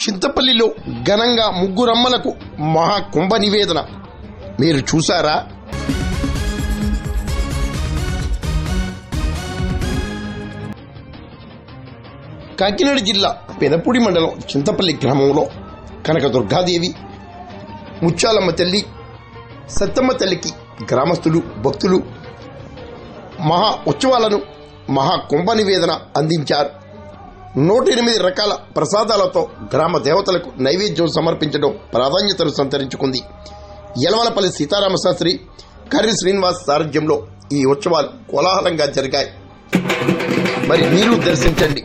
చింతపల్లిలో ఘనంగా ముగ్గురమ్మలకు మహాకుంభ నివేదన మీరు చూసారా? కాకినాడ జిల్లా పెదపూడి మండలం చింతపల్లి గ్రామంలో కనకదుర్గాదేవి, ముత్యాలమ్మ తల్లి, సత్తమ్మ తల్లికి గ్రామస్తులు భక్తులు మహా ఉత్సవాలను మహాకుంభ నివేదన అందించారు. 108 రకాల ప్రసాదాలతో గ్రామ దేవతలకు నైవేద్యం సమర్పించడం ప్రాధాన్యతను సంతరించుకుంది. యలమలపల్లి సీతారామశాస్త్రి, కర్రి శ్రీనివాస్ సారథ్యంలో ఈ ఉత్సవాలు కోలాహలంగా జరిగాయి. మరి మీరు దర్శించండి.